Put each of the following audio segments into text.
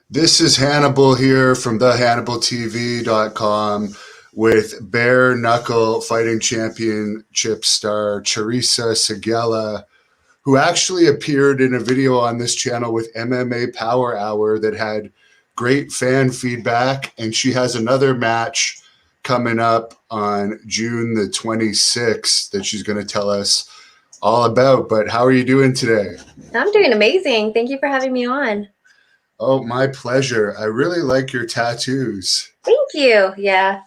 This is Hannibal here from thehannibaltv.com with bare knuckle fighting championship star Charisa Sigala, who actually appeared in a video on this channel with MMA Power Hour that had great fan feedback. And she has another match coming up on June the 26th that she's going to tell us all about. But how are you doing today? I'm doing amazing. Thank you for having me on. Oh, my pleasure. I really like your tattoos. Thank you. Yeah.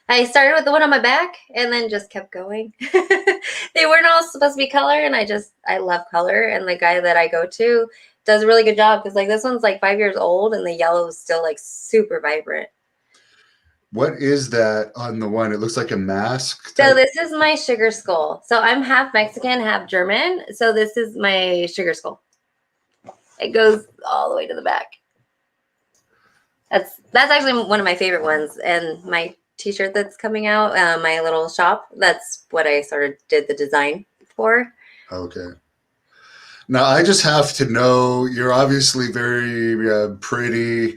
I started with the one on my back and then just kept going. They weren't all supposed to be color, and I love color. And the guy that I go to does a really good job because like this one's like 5 years old and the yellow is still like super vibrant. What is that on the one? It looks like a mask So type. this is my sugar skull. So I'm half Mexican, half German. So this is my sugar skull. It goes all the way to the back. That's actually one of my favorite ones. And my t-shirt that's coming out, my little shop, that's what I did the design for. Okay. Now, I just have to know, you're obviously very pretty,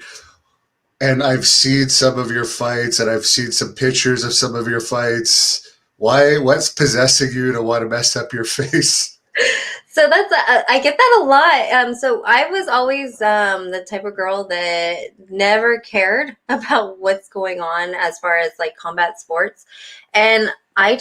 and I've seen some of your fights, and I've seen some pictures of some of your fights. What's possessing you to want to mess up your face? So that's I get that a lot. So I was always the type of girl that never cared about what's going on as far as like combat sports, and I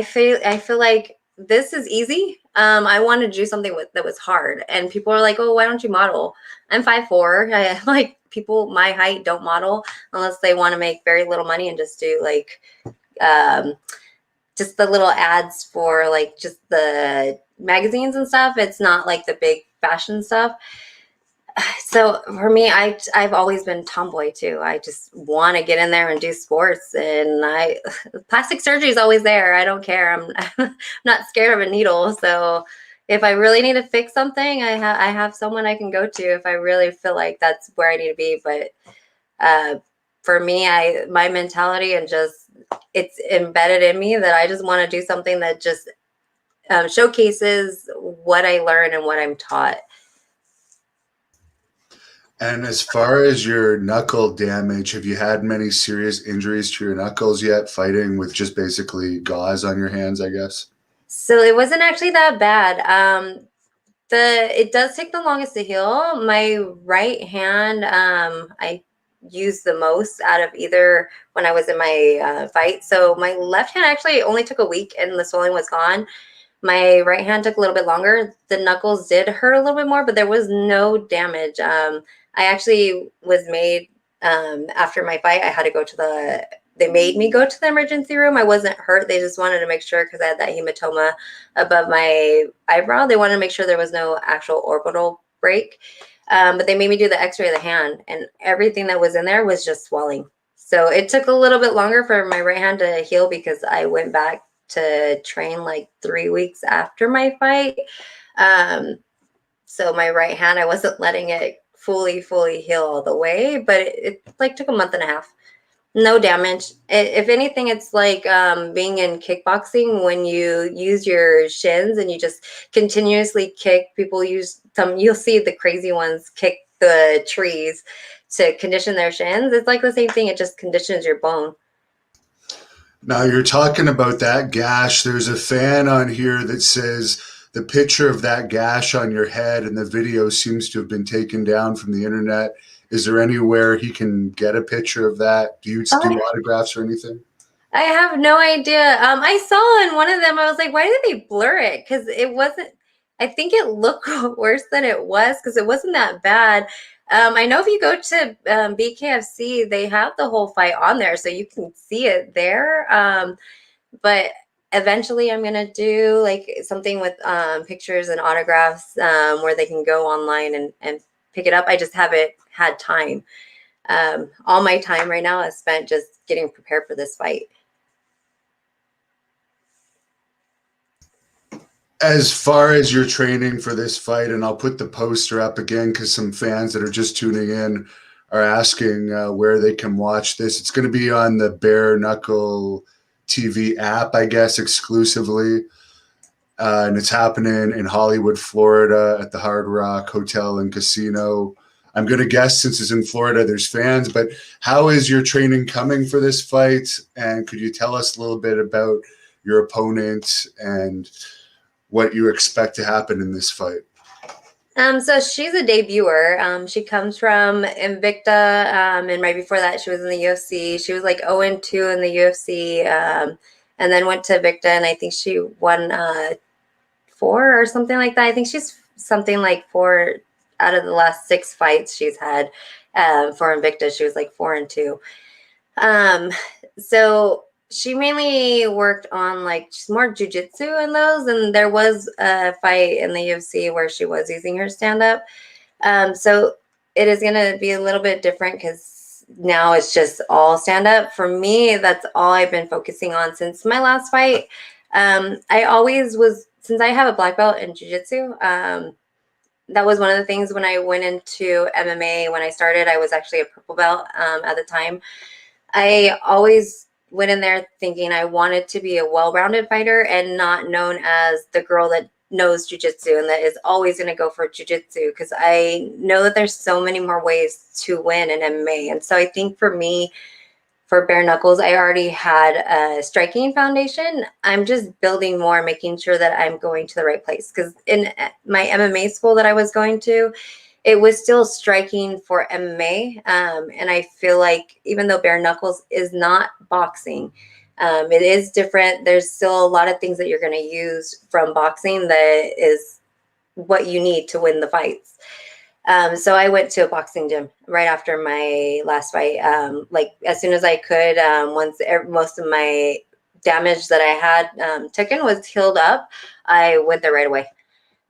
feel like this is easy. I wanted to do something that was hard, and people are like, "Oh, why don't you model?" I'm 5'4". Like people my height don't model unless they want to make very little money and just do like um, just the little ads for like just the magazines and stuff. It's not like the big fashion stuff. So for me, I've always been tomboy too. I just want to get in there and do sports, and plastic surgery is always there. I don't care. I'm not scared of a needle. So if I really need to fix something, I have someone I can go to if I really feel like that's where I need to be. But for me, my mentality and just it's embedded in me that I just want to do something that just showcases what I learn and what I'm taught. And as far as your knuckle damage, have you had many serious injuries to your knuckles yet, fighting with just basically gauze on your hands, I guess? So it wasn't actually that bad. It does take the longest to heal. My right hand, I used the most out of either when I was in my fight. So my left hand actually only took a week and the swelling was gone. My right hand took a little bit longer. The knuckles did hurt a little bit more, but there was no damage. I actually was made after my fight. I had to go to they made me go to the emergency room. I wasn't hurt. They just wanted to make sure because I had that hematoma above my eyebrow. They wanted to make sure there was no actual orbital break. But they made me do the x-ray of the hand, and everything that was in there was just swelling. So it took a little bit longer for my right hand to heal because I went back to train like 3 weeks after my fight. So my right hand, I wasn't letting it fully heal all the way, but it like took a month and a half. No damage. If anything, it's like being in kickboxing when you use your shins and you just continuously kick. People use you'll see the crazy ones kick the trees to condition their shins. It's like the same thing. It just conditions your bone. Now you're talking about that gash. There's a fan on here that says the picture of that gash on your head and the video seems to have been taken down from the internet. Is there anywhere he can get a picture of that? Do you do autographs or anything? I have no idea. I saw in one of them, I was like, why did they blur it? Because it wasn't, I think it looked worse than it was because it wasn't that bad. I know if you go to BKFC, they have the whole fight on there, so you can see it there. But eventually I'm going to do like something with pictures and autographs where they can go online and pick it up. I just haven't had time. All my time right now is spent just getting prepared for this fight. As far as your training for this fight, and I'll put the poster up again because some fans that are just tuning in are asking where they can watch this. It's going to be on the Bare Knuckle TV app, I guess, exclusively. And it's happening in Hollywood, Florida at the Hard Rock Hotel and Casino. I'm going to guess since it's in Florida, there's fans, but how is your training coming for this fight? And could you tell us a little bit about your opponent and what you expect to happen in this fight? So she's a debuter. She comes from Invicta, and right before that, she was in the UFC. She was like 0-2 in the UFC, and then went to Invicta, and I think she won 4 or something like that. I think she's something like 4 out of the last 6 fights she's had for Invicta. She was like 4-2. So she mainly worked on like she's more jujitsu in those, and there was a fight in the UFC where she was using her stand up. So it is going to be a little bit different because now it's just all stand up. For me, that's all I've been focusing on since my last fight. I always was, since I have a black belt in jiu-jitsu, that was one of the things when I went into MMA. When I started, I was actually a purple belt at the time. I always went in there thinking I wanted to be a well-rounded fighter and not known as the girl that knows jiu-jitsu and that is always going to go for jiu-jitsu, because I know that there's so many more ways to win in MMA. And so I think for me, for bare knuckles, I already had a striking foundation. I'm just building more, making sure that I'm going to the right place. Because in my MMA school that I was going to, it was still striking for MMA. And I feel like even though bare knuckles is not boxing, it is different. There's still a lot of things that you're going to use from boxing that is what you need to win the fights. So I went to a boxing gym right after my last fight. Like as soon as I could, once most of my damage that I had taken was healed up, I went there right away.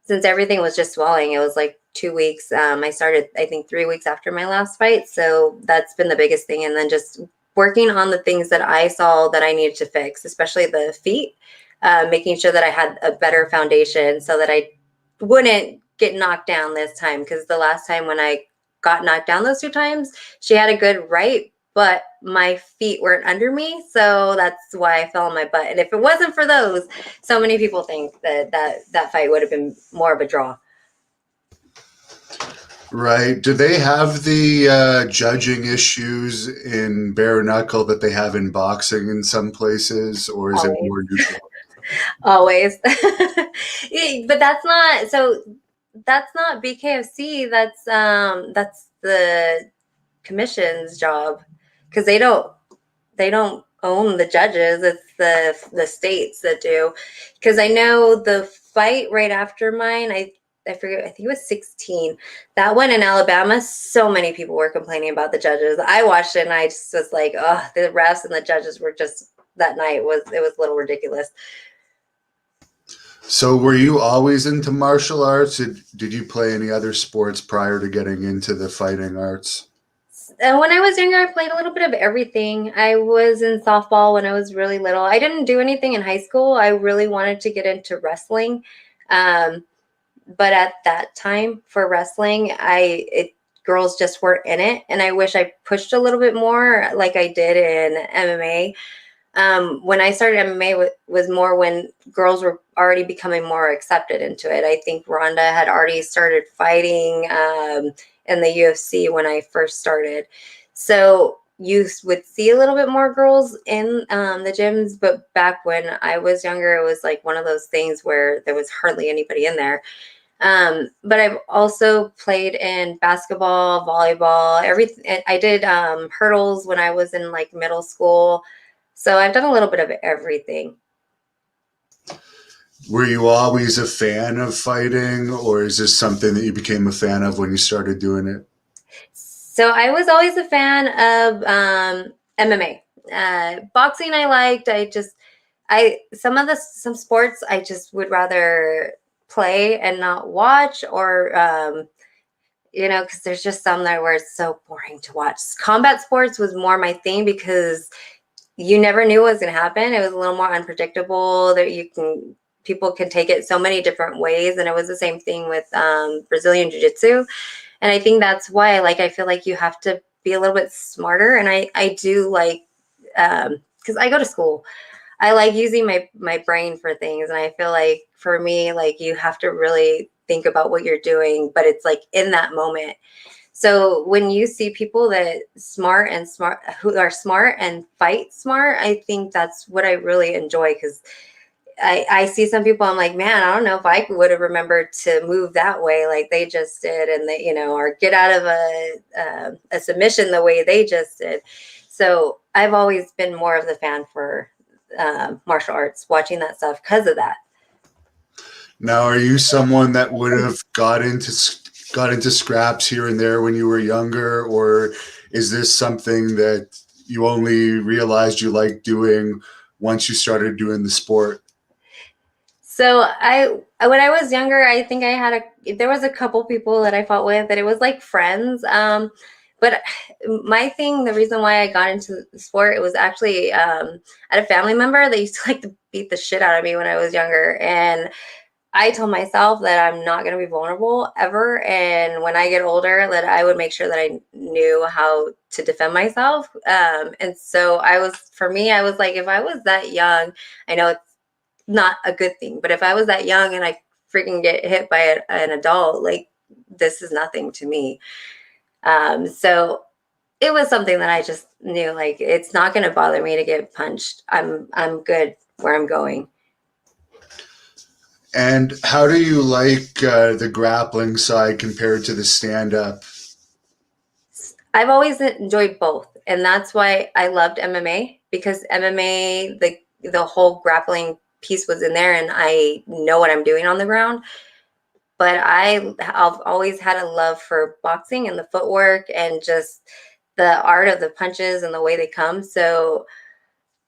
Since everything was just swelling, it was like 2 weeks. I started, I think, 3 weeks after my last fight. So that's been the biggest thing. And then just working on the things that I saw that I needed to fix, especially the feet, making sure that I had a better foundation so that I wouldn't get knocked down this time. Because the last time when I got knocked down those 2 times, she had a good right, but my feet weren't under me. So that's why I fell on my butt. And if it wasn't for those, so many people think that fight would have been more of a draw. Right. Do they have the judging issues in bare knuckle that they have in boxing in some places, or is it more neutral? Always. But that's not BKFC. That's the commission's job, because they don't own the judges. It's the states that do. Because I know the fight right after mine, I forget, I think it was 16. That one in Alabama, so many people were complaining about the judges. I watched it and I just was like, oh, the refs and the judges were just, that night was a little ridiculous. So were you always into martial arts? Did you play any other sports prior to getting into the fighting arts? When I was younger, I played a little bit of everything. I was in softball when I was really little. I didn't do anything in high school. I really wanted to get into wrestling. But at that time for wrestling, girls just weren't in it. And I wish I pushed a little bit more like I did in MMA. When I started MMA was more when girls were already becoming more accepted into it. I think Ronda had already started fighting in the UFC when I first started. So you would see a little bit more girls in the gyms, but back when I was younger, it was like one of those things where there was hardly anybody in there. But I've also played in basketball, volleyball, everything. I did hurdles when I was in like middle school. So I've done a little bit of everything. Were you always a fan of fighting, or is this something that you became a fan of when you started doing it? So I was always a fan of MMA. Boxing I liked. Some sports I just would rather play and not watch, or because there's just some that where it's so boring to watch. Combat sports was more my thing because you never knew what was going to happen. It was a little more unpredictable. People can take it so many different ways, and it was the same thing with Brazilian Jiu-Jitsu. And I think that's why, I feel like you have to be a little bit smarter. And I do like, because I go to school, I like using my brain for things. And I feel like for me, you have to really think about what you're doing, but it's like in that moment. So when you see people that who are smart and fight smart, I think that's what I really enjoy, because I see some people, I'm like, man, I don't know if I would have remembered to move that way like they just did, and they, or get out of a submission the way they just did. So I've always been more of the fan for martial arts, watching that stuff because of that. Now, are you someone that would have got into scraps here and there when you were younger, or is this something that you only realized you liked doing once you started doing the sport? So when I was younger, I think there was a couple people that I fought with that it was like friends. But my thing, the reason why I got into the sport, it was actually I had a family member that used to like to beat the shit out of me when I was younger, and I told myself that I'm not going to be vulnerable ever, and when I get older, that I would make sure that I knew how to defend myself. And so I was like, if I was that young, I know it's not a good thing, but if I was that young and I freaking get hit by an adult, like, this is nothing to me. So it was something that I just knew, like, it's not going to bother me to get punched. I'm good where I'm going. And how do you like the grappling side compared to the stand-up? I've always enjoyed both, and that's why I loved MMA, because MMA, the whole grappling piece was in there, and I know what I'm doing on the ground. But I've always had a love for boxing and the footwork and just the art of the punches and the way they come. So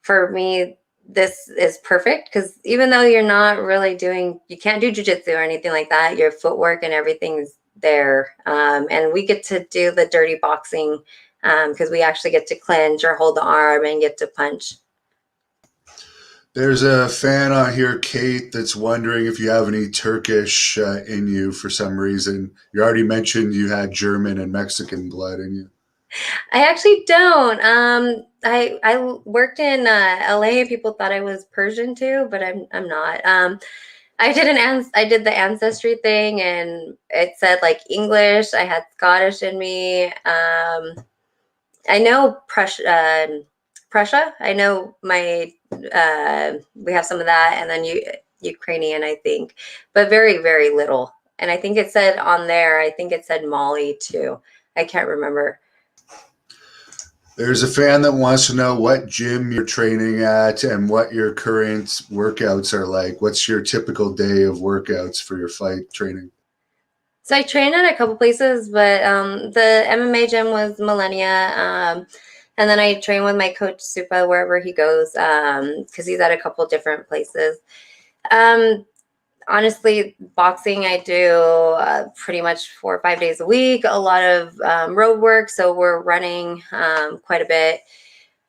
for me, this is perfect, because even though you're not really you can't do jujitsu or anything like that, your footwork and everything's there. And we get to do the dirty boxing, because we actually get to clinch or hold the arm and get to punch. There's a fan on here, Kate, that's wondering if you have any Turkish in you for some reason. You already mentioned you had German and Mexican blood in you. I actually don't. I worked in LA. People thought I was Persian too, but I'm not. I did the ancestry thing, and it said like English. I had Scottish in me. I know Prussia. I know we have some of that, and then Ukrainian, I think, but very, very little. And I think it said on there, I think it said Mali too. I can't remember. There's a fan that wants to know what gym you're training at and what your current workouts are like. What's your typical day of workouts for your fight training? So I train at a couple places, but the MMA gym was Millennia. And then I train with my coach Supa wherever he goes, because he's at a couple different places. Honestly, boxing I do pretty much 4 or 5 days a week. A lot of road work, so we're running quite a bit.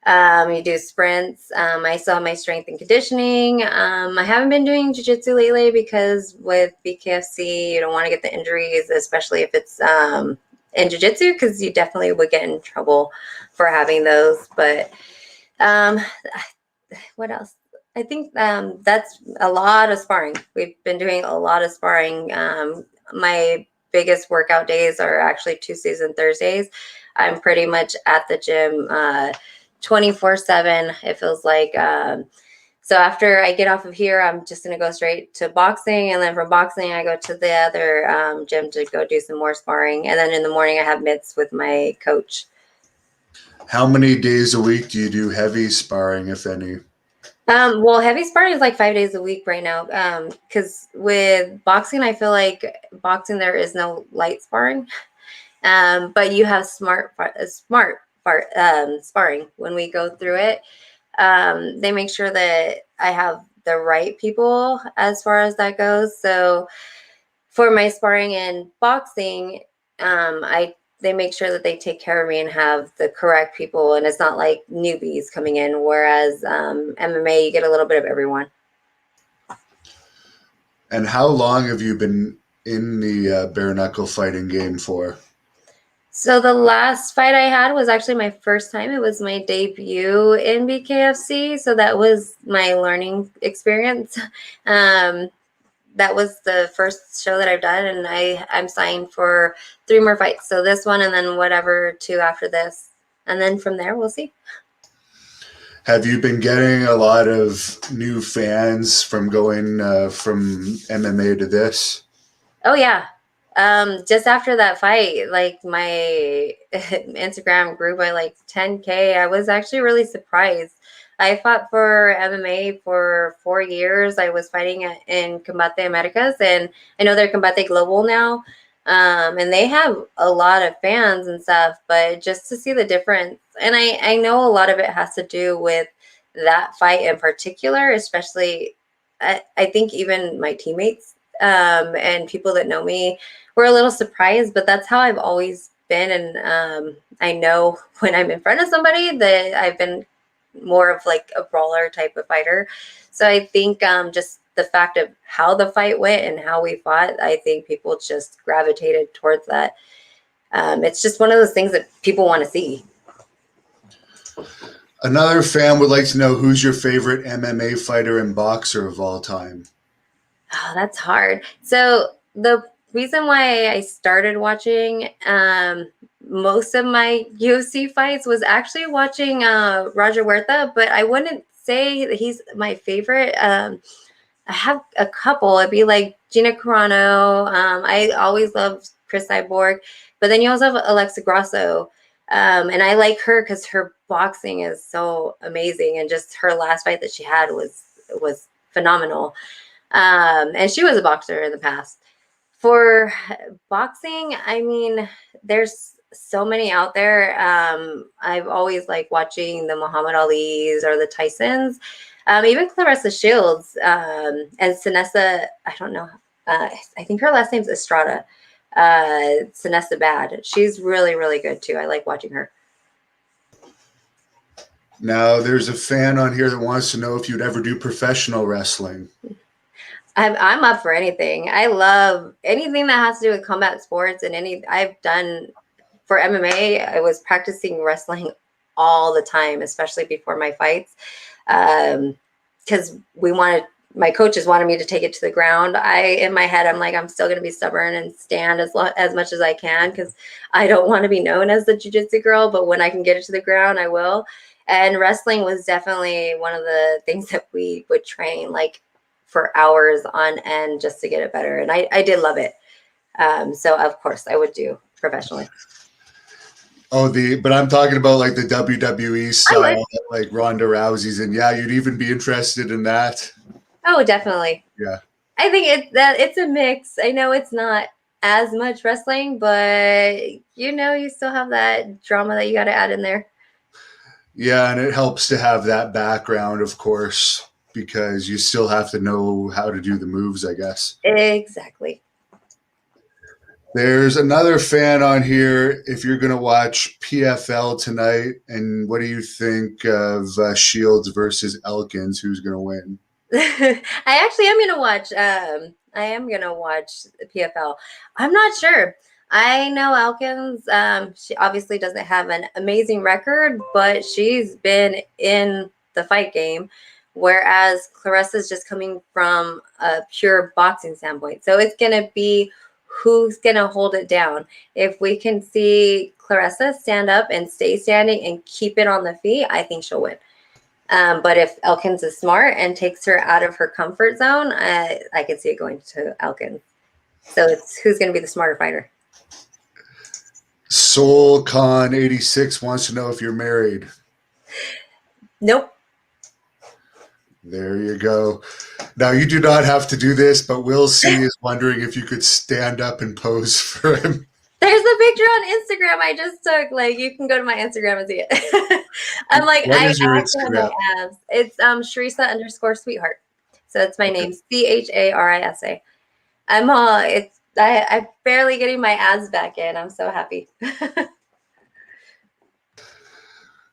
You do sprints. I still have my strength and conditioning. I haven't been doing jiu-jitsu lately because with BKFC, you don't want to get the injuries, especially if it's in jiu-jitsu, because you definitely would get in trouble for having those. But what else? I think that's a lot of sparring. We've been doing a lot of sparring. My biggest workout days are actually Tuesdays and Thursdays. I'm pretty much at the gym 24/7. It feels like. So after I get off of here, I'm just going to go straight to boxing. And then from boxing, I go to the other gym to go do some more sparring. And then in the morning, I have mitts with my coach. How many days a week do you do heavy sparring, if any? Well, heavy sparring is like 5 days a week right now. Because with boxing, I feel like boxing, there is no light sparring. But you have smart sparring when we go through it. They make sure that I have the right people as far as that goes. So for my sparring in boxing, they make sure that they take care of me and have the correct people, and it's not like newbies coming in. Whereas MMA, you get a little bit of everyone. And how long have you been in the bare knuckle fighting game for? So the last fight I had was actually my first time. It was my debut in BKFC. So that was my learning experience. that was the first show that I've done, and I'm signed for 3 more fights. So this one, and then whatever 2 after this, and then from there we'll see. Have you been getting a lot of new fans from going from MMA to this? Oh yeah. Just after that fight, like my Instagram grew by like 10K. I was actually really surprised. I fought for MMA for 4 years. I was fighting in Combate Americas, and I know they're Combate Global now. And they have a lot of fans and stuff, but just to see the difference, and I know a lot of it has to do with that fight in particular, especially I think even my teammates and people that know me were a little surprised, but that's how I've always been. And I know when I'm in front of somebody that I've been more of like a brawler type of fighter. So I think just the fact of how the fight went and how we fought, I think people just gravitated towards that. It's just one of those things that people want to see. Another fan would like to know who's your favorite MMA fighter and boxer of all time. Oh, that's hard. So the reason why I started watching most of my UFC fights was actually watching Roger Huerta, but I wouldn't say that he's my favorite. I have a couple. It'd be like Gina Carano. I always loved Chris Cyborg, but then you also have Alexa Grasso. And I like her because her boxing is so amazing, and just her last fight that she had was phenomenal. And she was a boxer in the past. For boxing, I mean, there's so many out there. I've always liked watching the Muhammad Ali's or the Tysons, even Clarissa Shields, and Sinessa. I don't know. I think her last name's Estrada. Sinessa Bad. She's really, really good too. I like watching her. Now, there's a fan on here that wants to know if you'd ever do professional wrestling. I'm up for anything. I love anything that has to do with combat sports, and I've done for MMA. I was practicing wrestling all the time, especially before my fights, because my coaches wanted me to take it to the ground. In my head, I'm like, I'm still going to be stubborn and stand as much as I can, because I don't want to be known as the jiu-jitsu girl, but when I can get it to the ground, I will. And wrestling was definitely one of the things that we would train like for hours on end just to get it better. And I did love it. So of course I would do professionally. But I'm talking about like the WWE style, like Ronda Rousey's, and yeah, you'd even be interested in that. Oh, definitely. Yeah. I think it's a mix. I know it's not as much wrestling, but you still have that drama that you got to add in there. Yeah, and it helps to have that background, of course, because you still have to know how to do the moves, I guess. Exactly. There's another fan on here. If you're going to watch PFL tonight, and what do you think of Shields versus Elkins? Who's going to win? I actually am going to watch. I am going to watch PFL. I'm not sure. I know Elkins. She obviously doesn't have an amazing record, but she's been in the fight game, whereas Clarissa's just coming from a pure boxing standpoint. So it's going to be who's going to hold it down. If we can see Clarissa stand up and stay standing and keep it on the feet, I think she'll win. But if Elkins is smart and takes her out of her comfort zone, I can see it going to Elkins. So it's who's going to be the smarter fighter. Soul Con 86 wants to know if you're married. Nope. There you go. Now, you do not have to do this, but Will C is wondering if you could stand up and pose for him. There's a picture on Instagram I just took. Like, you can go to my Instagram and see it. I'm like, What I is your actually have my abs. It's Charisa_sweetheart. So it's my name, Charisa. I'm barely getting my abs back in. I'm so happy.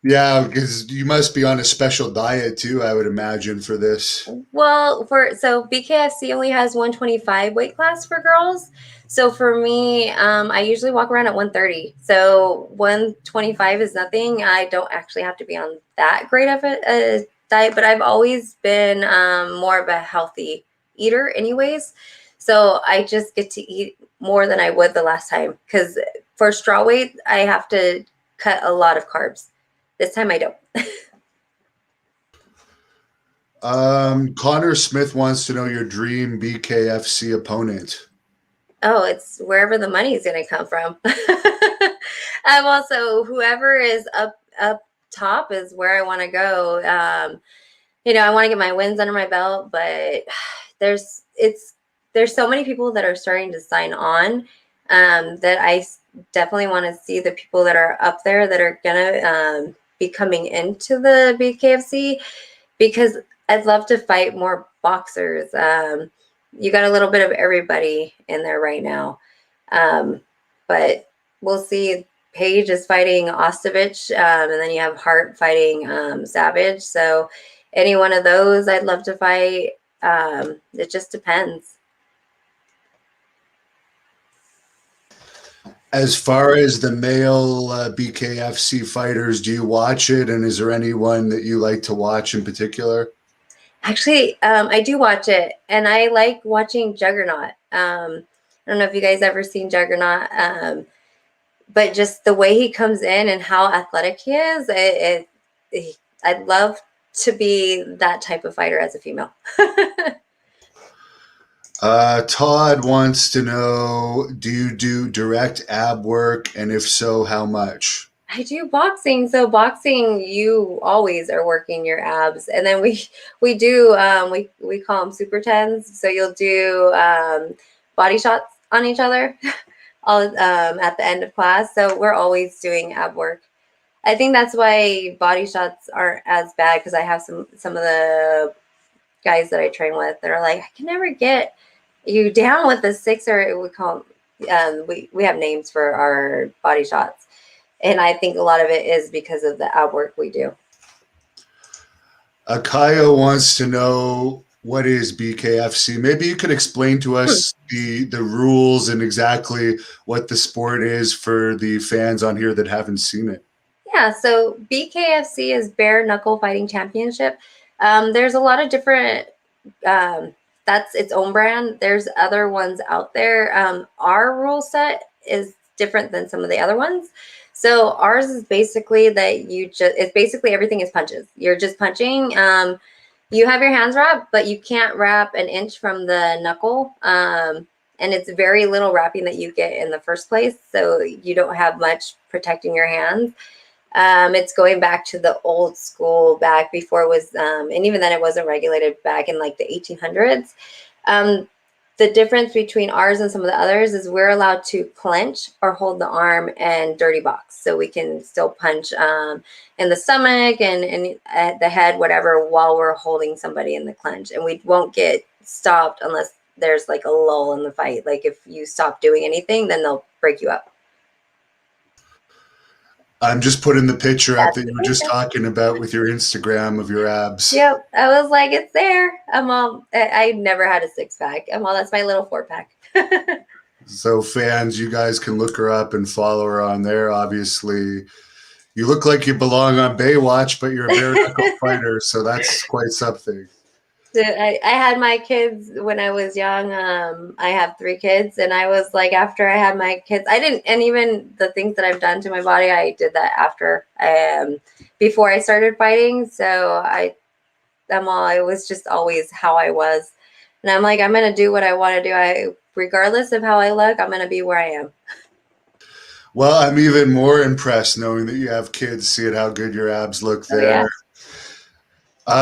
Yeah, because you must be on a special diet too, I would imagine, for this. Well, so BKFC only has 125 weight class for girls. So for me, I usually walk around at 130. So 125 is nothing. I don't actually have to be on that great of a diet, but I've always been more of a healthy eater anyways. So I just get to eat more than I would the last time, because for straw weight, I have to cut a lot of carbs. This time I don't. Connor Smith wants to know your dream BKFC opponent. Oh, it's wherever the money is going to come from. I'm also, whoever is up top is where I want to go. I want to get my wins under my belt, but there's so many people that are starting to sign on, that I definitely want to see the people that are up there that are gonna be coming into the BKFC, because I'd love to fight more boxers. You got a little bit of everybody in there right now, but we'll see. Paige is fighting Ostovich, and then you have Hart fighting Savage. So any one of those I'd love to fight. It just depends. As far as the male BKFC fighters, do you watch it? And is there anyone that you like to watch in particular? Actually, I do watch it, and I like watching Juggernaut. I don't know if you guys ever seen Juggernaut, but just the way he comes in and how athletic he is, I'd love to be that type of fighter as a female. Todd wants to know, do you do direct ab work? And if so, how much? I do boxing. So boxing, you always are working your abs. And then we do, we call them super tens. So you'll do body shots on each other all at the end of class. So we're always doing ab work. I think that's why body shots aren't as bad, because I have some of the guys that I train with that are like, I can never get you down with the sixer. We call them, we have names for our body shots. And I think a lot of it is because of the ab work we do. Kaya wants to know, what is BKFC? Maybe you could explain to us the rules and exactly what the sport is for the fans on here that haven't seen it. Yeah, so BKFC is Bare Knuckle Fighting Championship. There's a lot of different, that's its own brand. There's other ones out there. Our rule set is different than some of the other ones. So ours is basically that it's basically everything is punches. You're just punching. You have your hands wrapped, but you can't wrap an inch from the knuckle. And it's very little wrapping that you get in the first place. So you don't have much protecting your hands. It's going back to the old school, back before it was, and even then it wasn't regulated back in like the 1800s. The difference between ours and some of the others is we're allowed to clench or hold the arm and dirty box. So we can still punch in the stomach and at the head, whatever, while we're holding somebody in the clench. And we won't get stopped unless there's like a lull in the fight. Like if you stop doing anything, then they'll break you up. I'm just putting the picture up that you were just talking about with your Instagram of your abs. Yep. I was like, it's there. I never had a six pack. That's my little 4-pack. So fans, you guys can look her up and follow her on there. Obviously, you look like you belong on Baywatch, but you're a bare knuckle fighter. So that's quite something. I had my kids when I was young. I have 3 kids, and I was like, after I had my kids, and even the things that I've done to my body, I did that after, before I started fighting. So it was just always how I was. And I'm like, I'm going to do what I want to do. Regardless of how I look, I'm going to be where I am. Well, I'm even more impressed knowing that you have kids, seeing how good your abs look there. Oh, yeah.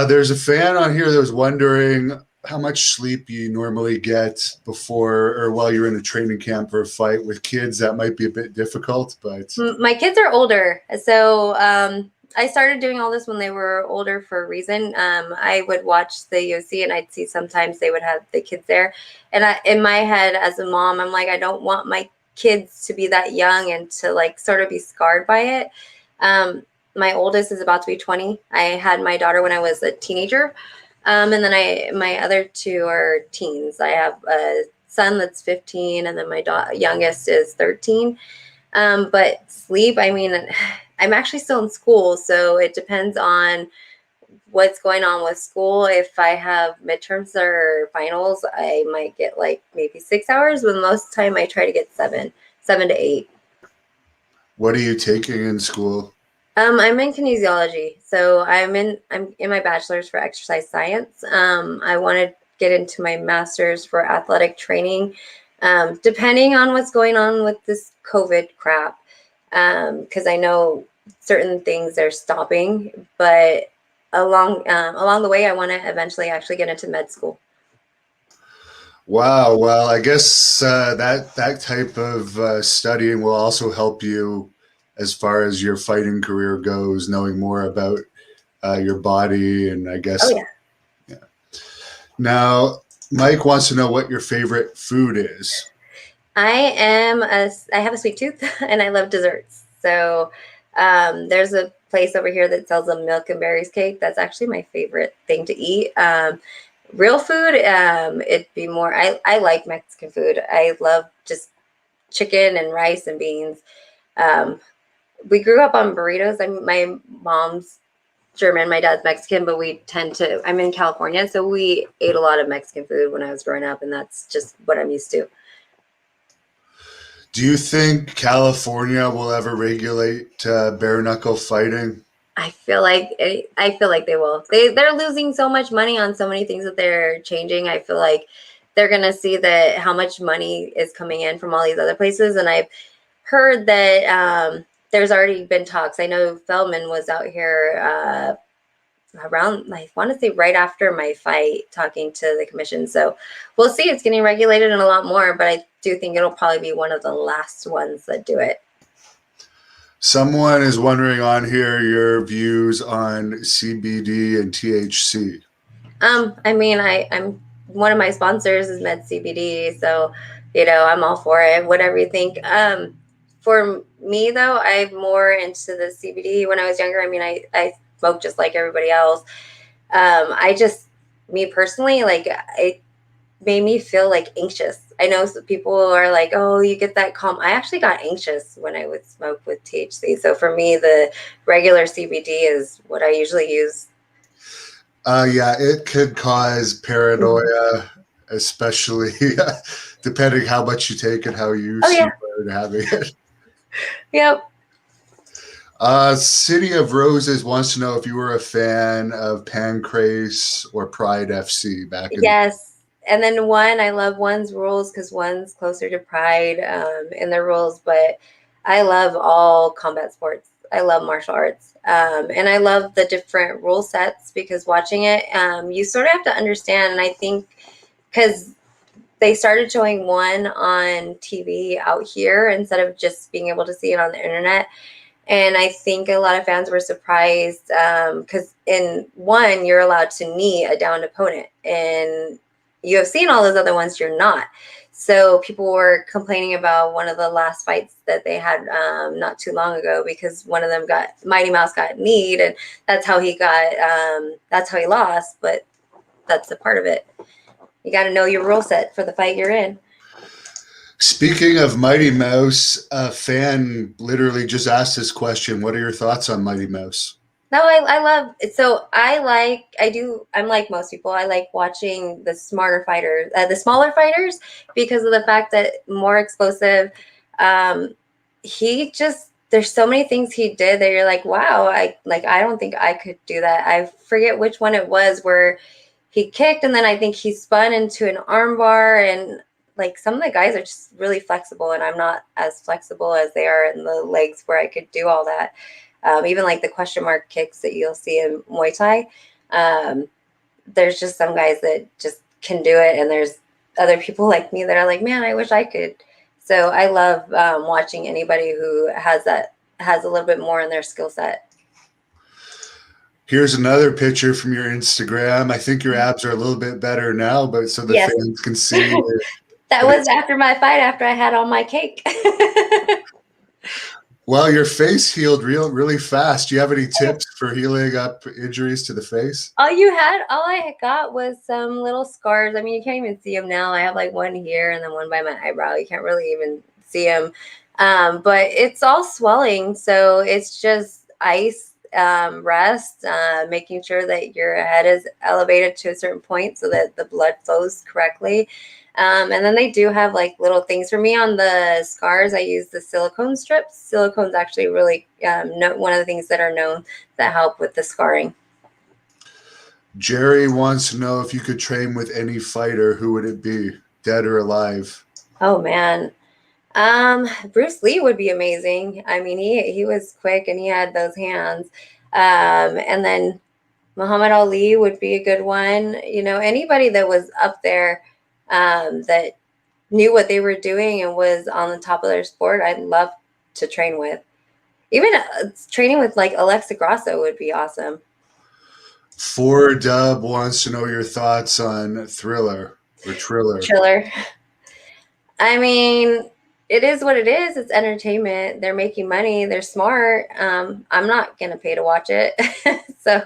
There's a fan on here that was wondering how much sleep you normally get before or while you're in a training camp for a fight. With kids, that might be a bit difficult, but my kids are older. So I started doing all this when they were older for a reason. I would watch the UFC and I'd see sometimes they would have the kids there. And in my head as a mom, I'm like, I don't want my kids to be that young and to like sort of be scarred by it. My oldest is about to be 20. I had my daughter when I was a teenager. And then my other 2 are teens. I have a son that's 15, and then my youngest is 13. But sleep, I'm actually still in school, so it depends on what's going on with school. If I have midterms or finals, I might get like maybe 6 hours, but most of the time I try to get 7 to 8. What are you taking in school? I'm in kinesiology, so I'm in my bachelor's for exercise science. I want to get into my master's for athletic training, depending on what's going on with this COVID crap, because I know certain things are stopping, but along the way, I want to eventually actually get into med school. Wow. Well, I guess that type of studying will also help you as far as your fighting career goes, knowing more about your body, and I Oh guess. yeah. Yeah. Now, Mike wants to know what your favorite food is. I have a sweet tooth and I love desserts. So there's a place over here that sells a milk and berries cake. That's actually my favorite thing to eat. Real food, it'd be more, I like Mexican food. I love just chicken and rice and beans. Um, we grew up on burritos. My mom's German, my dad's Mexican, but I'm in California, so we ate a lot of Mexican food when I was growing up, and that's just what I'm used to. Do you think California will ever regulate bare knuckle fighting? I feel like they will. They're losing so much money on so many things that they're changing. I feel like they're gonna see that how much money is coming in from all these other places, and I've heard that there's already been talks. I know Feldman was out here around, I want to say right after my fight, talking to the commission. So we'll see. It's getting regulated and a lot more, but I do think it'll probably be one of the last ones that do it. Someone is wondering on here your views on CBD and THC. I mean, I'm one of my sponsors is Med CBD, so I'm all for it. Whatever you think. For me though, I'm more into the CBD. When I was younger, I mean, I smoked just like everybody else. Me personally, like it made me feel like anxious. I know some people are like, oh, you get that calm. I actually got anxious when I would smoke with THC. So for me, the regular CBD is what I usually use. Yeah, it could cause paranoia, especially depending how much you take and how Oh used yeah. you are to having it. Yep. City of Roses wants to know if you were a fan of Pancrase or Pride FC back in. Yes. And then I love one's rules because one's closer to Pride in their rules, but I love all combat sports. I love martial arts. And I love the different rule sets because watching it, you sort of have to understand. And I think because they started showing one on TV out here instead of just being able to see it on the internet. And I think a lot of fans were surprised because in one, you're allowed to knee a downed opponent. And UFC and all those other ones, you're not. So people were complaining about one of the last fights that they had not too long ago because one of them Mighty Mouse got kneed, and that's how he lost. But that's a part of it. You got to know your rule set for the fight you're in. Speaking of Mighty Mouse, a fan literally just asked this question. What are your thoughts on Mighty Mouse? No, I love it. So I'm like most people. I like watching the smarter fighters, the smaller fighters, because of the fact that more explosive. There's so many things he did that you're like, wow, I don't think I could do that. I forget which one it was where he kicked and then I think he spun into an armbar, and like some of the guys are just really flexible and I'm not as flexible as they are in the legs where I could do all that. Even like the question mark kicks that you'll see in Muay Thai. There's just some guys that just can do it. And there's other people like me that are like, man, I wish I could. So I love watching anybody who has a little bit more in their skill set. Here's another picture from your Instagram. I think your abs are a little bit better now, but so the Yes. fans can see. That was after my fight, after I had all my cake. Well, your face healed really fast. Do you have any tips for healing up injuries to the face? All I got was some little scars. I mean, you can't even see them now. I have like one here and then one by my eyebrow. You can't really even see them. But it's all swelling. So it's just ice rest, making sure that your head is elevated to a certain point so that the blood flows correctly. And then they do have like little things for me on the scars. I use the silicone strips. Silicone's actually really one of the things that are known that help with the scarring. Jerry wants to know if you could train with any fighter, who would it be, dead or alive? Oh man. Bruce Lee would be amazing. I mean, he was quick and he had those hands. And then Muhammad Ali would be a good one. You know, anybody that was up there that knew what they were doing and was on the top of their sport, I'd love to train with. Even training with like Alexa Grasso would be awesome. For Dub wants to know your thoughts on Thriller or Triller. Triller. I mean, it is what it is. It's entertainment. They're making money. They're smart. I'm not going to pay to watch it. So,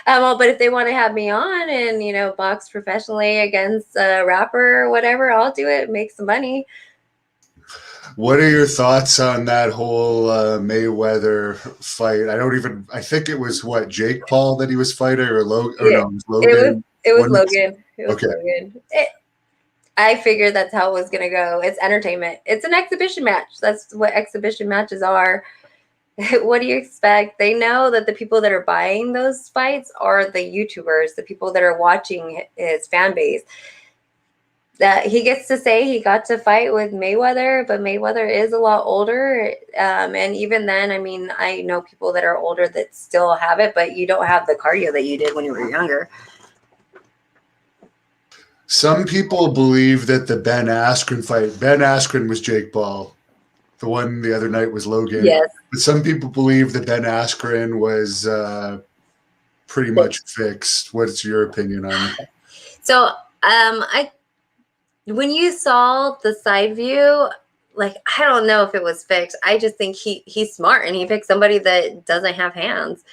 but if they want to have me on and, you know, box professionally against a rapper or whatever, I'll do it, make some money. What are your thoughts on that whole Mayweather fight? I think it was Jake Paul that he was fighting, or Logan? Yeah, no, it was Logan. It was Logan. It was okay. Logan. I figured that's how it was going to go. It's entertainment. It's an exhibition match. That's what exhibition matches are. What do you expect? They know that the people that are buying those fights are the YouTubers, the people that are watching his fan base. That he gets to say he got to fight with Mayweather, but Mayweather is a lot older. And even then, I mean, I know people that are older that still have it, but you don't have the cardio that you did when you were younger. Some people believe that the Ben Askren fight, Ben Askren was Jake Paul. The one the other night was Logan. Yes. But some people believe that Ben Askren was pretty much fixed. What's your opinion on it? So, when you saw the side view, like, I don't know if it was fixed. I just think he's smart and he picked somebody that doesn't have hands.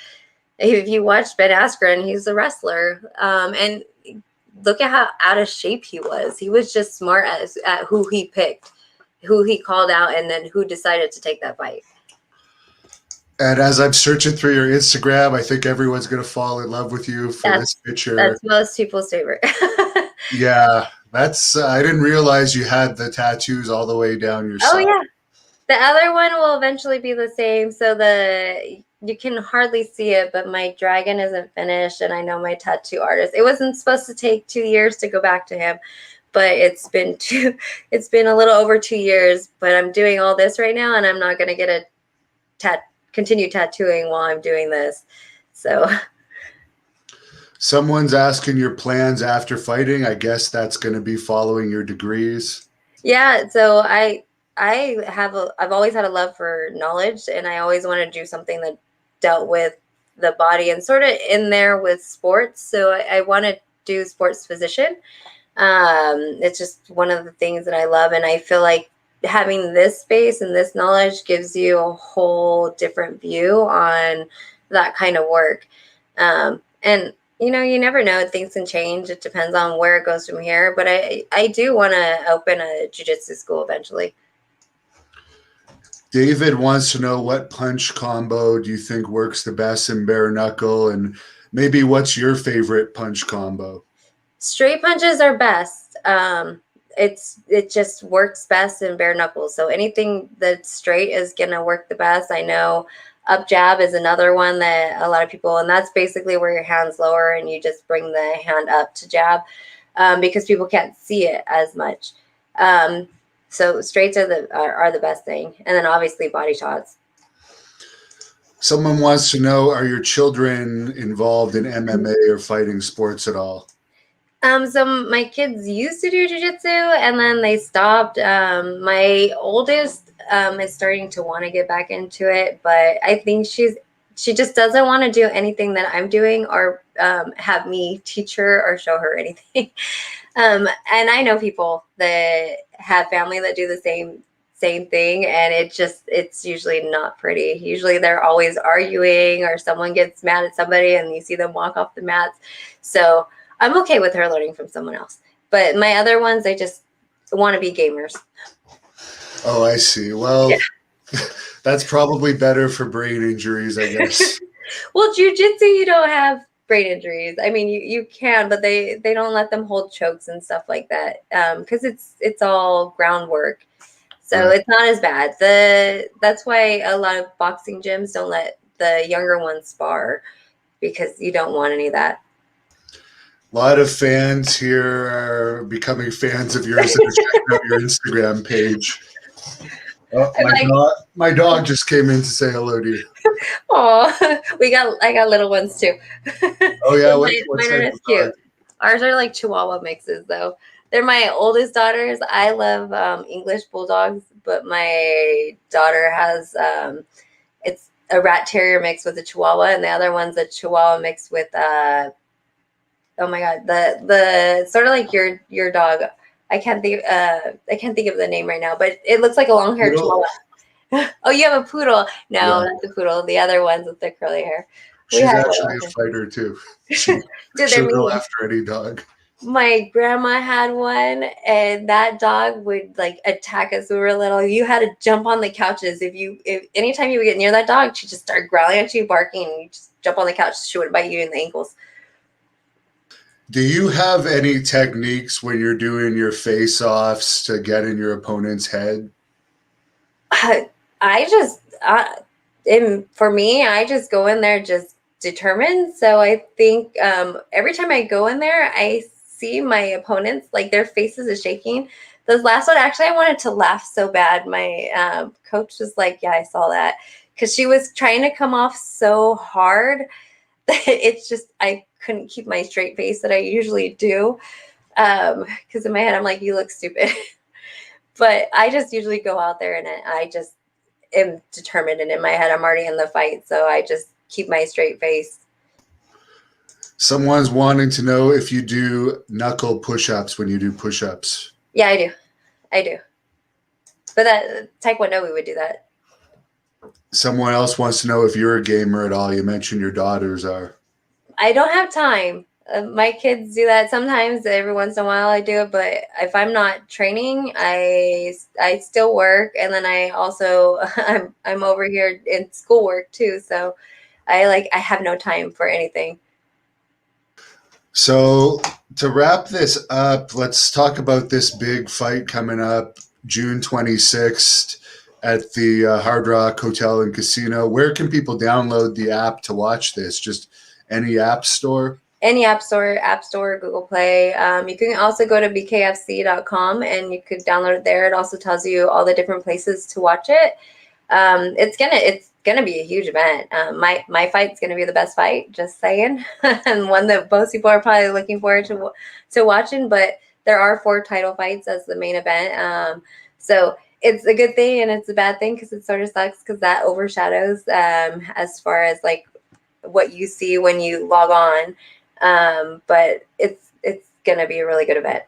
If you watch Ben Askren, he's a wrestler. And look at how out of shape he was. He was just smart at who he picked, who he called out, and then who decided to take that fight. And as I'm searching through your Instagram, I think everyone's going to fall in love with you for this picture. That's most people's favorite. Yeah, that's. I didn't realize you had the tattoos all the way down your side. Oh, yeah. The other one will eventually be the same. So you can hardly see it, but my dragon isn't finished, and I know my tattoo artist. It wasn't supposed to take 2 years to go back to him, but it's been a little over 2 years. But I'm doing all this right now, and I'm not going to get continue tattooing while I'm doing this. So. Someone's asking your plans after fighting. I guess that's going to be following your degrees. Yeah. So I've always had a love for knowledge, and I always wanted to do something that dealt with the body and sort of in there with sports. So I want to do sports physician. It's just one of the things that I love. And I feel like having this space and this knowledge gives you a whole different view on that kind of work. And you know, you never know. Things can change. It depends on where it goes from here. But I do want to open a jiu-jitsu school eventually. David wants to know, what punch combo do you think works the best in bare knuckle? And maybe what's your favorite punch combo? Straight punches are best. It just works best in bare knuckles. So anything that's straight is going to work the best. I know up jab is another one that a lot of people, and that's basically where your hand's lower and you just bring the hand up to jab because people can't see it as much. So straights are the best thing. And then obviously body shots. Someone wants to know, are your children involved in MMA or fighting sports at all? So my kids used to do jiu-jitsu and then they stopped. My oldest is starting to want to get back into it, but I think she just doesn't want to do anything that I'm doing or have me teach her or show her anything. And I know people that have family that do the same thing, and it's usually not pretty. Usually they're always arguing or someone gets mad at somebody and you see them walk off the mats. So I'm okay with her learning from someone else. But my other ones, they just want to be gamers. Oh, I see. Well, yeah. That's probably better for brain injuries, I guess. Well, jujitsu, you don't have brain injuries. I mean, you can, but they don't let them hold chokes and stuff like that because it's all groundwork. So Right. it's not as bad. That's why a lot of boxing gyms don't let the younger ones spar because you don't want any of that. A lot of fans here are becoming fans of yours and are checking out your Instagram page. Oh, I'm like, my dog just came in to say hello to you. oh, I got little ones too. Oh yeah, what Mine are type as of dog? cute. Ours are like Chihuahua mixes though. They're my oldest daughters. I love English bulldogs, but my daughter has it's a rat terrier mix with a Chihuahua, and the other one's a Chihuahua mixed with oh my god, the sort of like your dog. I can't think of the name right now, but it looks like a long haired Poodle? Chihuahua. Oh, you have a poodle? No, Yeah, not the poodle. The other ones with the curly hair. We she's had actually a fighter too. She, Dude, they're she'll go mean. after any dog. My grandma had one, and that dog would like attack us when we were little. You had to jump on the couches if anytime you would get near that dog, she just started growling at you, barking, and you just jump on the couch. She would bite you in the ankles. Do you have any techniques when you're doing your face-offs to get in your opponent's head? I just, for me, I just go in there just determined. So I think every time I go in there, I see my opponents, like their faces are shaking. This last one, actually, I wanted to laugh so bad. My coach was like, yeah, I saw that. Because she was trying to come off so hard that it's just, I couldn't keep my straight face that I usually do. Because in my head, I'm like, you look stupid. But I just usually go out there and I just am determined, and in my head I'm already in the fight, so I just keep my straight face. Someone's wanting to know if you do knuckle push-ups when you do push-ups. Yeah, I do, but that taekwondo we would do that. Someone else wants to know if you're a gamer at all. You mentioned your daughters are. I don't have time. My kids do that sometimes. Every once in a while I do it, but if I'm not training, I still work, and then I also I'm over here in schoolwork too, so I have no time for anything. So to wrap this up, let's talk about this big fight coming up June 26th at the Hard Rock Hotel and Casino. Where can people download the app to watch this? Just any app store? Any app store, Google Play. You can also go to bkfc.com and you could download it there. It also tells you all the different places to watch it. It's gonna be a huge event. My fight's gonna be the best fight, just saying, and one that most people are probably looking forward to watching. But there are 4 title fights as the main event, so it's a good thing and it's a bad thing because it sort of sucks because that overshadows as far as like what you see when you log on. But it's gonna be a really good event.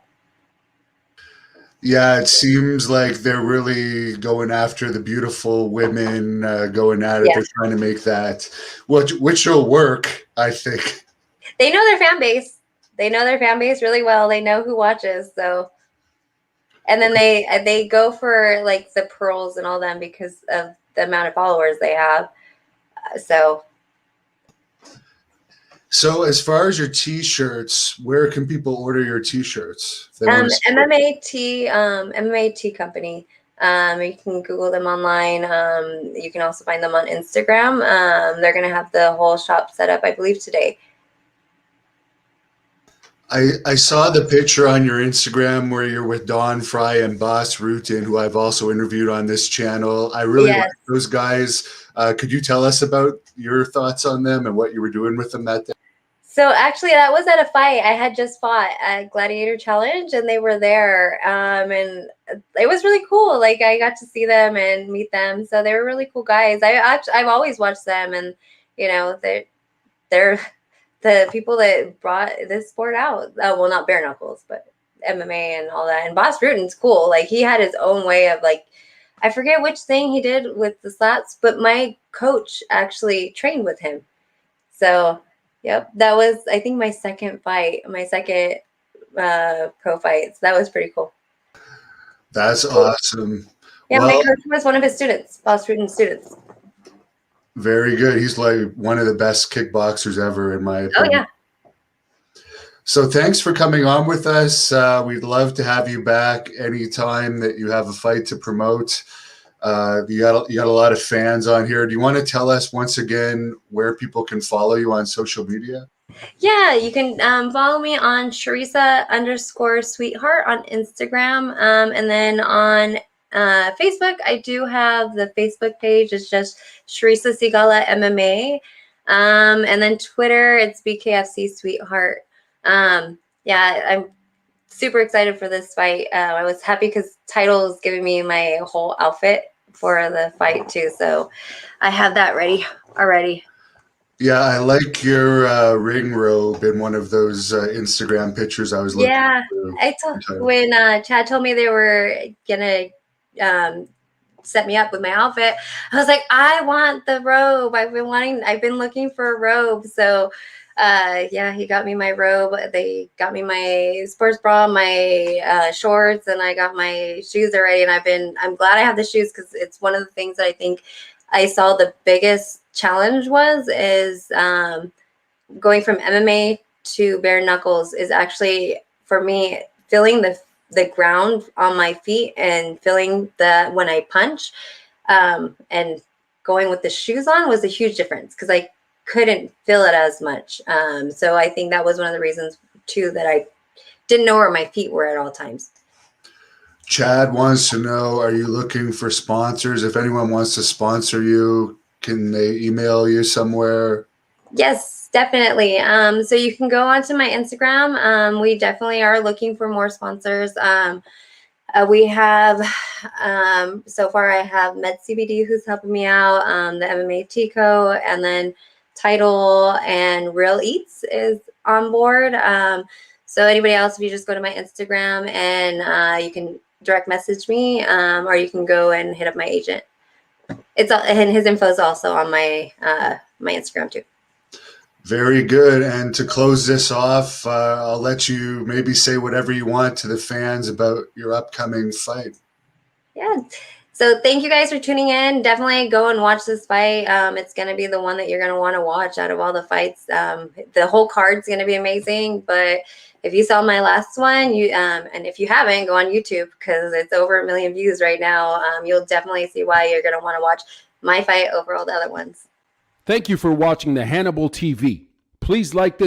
Yeah, it seems like they're really going after the beautiful women, going at it. Yeah. They're trying to make that, which will work, I think. They know their fan base. They know their fan base really well. They know who watches. So, and then they go for like the pearls and all them because of the amount of followers they have. So So, as far as your t-shirts, where can people order your t-shirts? If they want to support- MMA Tea Company. You can Google them online. You can also find them on Instagram. They're gonna have the whole shop set up, I believe, today. I saw the picture on your Instagram where you're with Don Fry and Boss Rutin, who I've also interviewed on this channel. I really Yes. like those guys. Could you tell us about your thoughts on them and what you were doing with them that day? So actually, that was at a fight I had just fought at Gladiator Challenge, and they were there, and it was really cool. Like I got to see them and meet them, so they were really cool guys. I've always watched them, and you know they're the people that brought this sport out. Well, not bare knuckles, but MMA and all that. And Boss Rutan's cool. Like he had his own way of like, I forget which thing he did with the slats, but my coach actually trained with him. So, yep, that was I think my second fight, my second pro fight. So that was pretty cool. That's awesome. Yeah, my Well, coach was one of his students, Boss Rutan's students. Very good. He's like one of the best kickboxers ever, in my Oh opinion. yeah. So thanks for coming on with us. We'd love to have you back anytime that you have a fight to promote. You got a lot of fans on here. Do you want to tell us once again where people can follow you on social media? Yeah, you can follow me on Charisa_sweetheart on Instagram. And then on Facebook, I do have the Facebook page. It's just Charisa Sigala MMA. And then Twitter, it's BKFC Sweetheart. Yeah, I'm super excited for this fight. I was happy because Title is giving me my whole outfit for the fight too. So I have that ready already. Yeah, I like your ring robe in one of those Instagram pictures I was looking Yeah, through. when Chad told me they were gonna set me up with my outfit, I was like, I want the robe. I've been looking for a robe. So yeah, he got me my robe. They got me my sports bra, my shorts, and I got my shoes already. And I'm glad I have the shoes because it's one of the things that I think I saw the biggest challenge is going from MMA to bare knuckles is actually for me feeling the ground on my feet and feeling the when I punch, and going with the shoes on was a huge difference because I couldn't feel it as much. So I think that was one of the reasons too that I didn't know where my feet were at all times. Chad wants to know, are you looking for sponsors? If anyone wants to sponsor you, can they email you somewhere? Yes, definitely. So you can go onto my Instagram. We definitely are looking for more sponsors. We have, so far I have Med CBD who's helping me out, the MMA Tico, and then Title and Real Eats is on board. So anybody else, if you just go to my Instagram and you can direct message me, or you can go and hit up my agent. And his info is also on my my Instagram too. Very good. And to close this off, I'll let you maybe say whatever you want to the fans about your upcoming fight. Yeah. So thank you guys for tuning in. Definitely go and watch this fight. It's going to be the one that you're going to want to watch out of all the fights. The whole card's going to be amazing. But if you saw my last one, and if you haven't, go on YouTube because it's over 1 million views right now. You'll definitely see why you're going to want to watch my fight over all the other ones. Thank you for watching the Hannibal TV. Please like this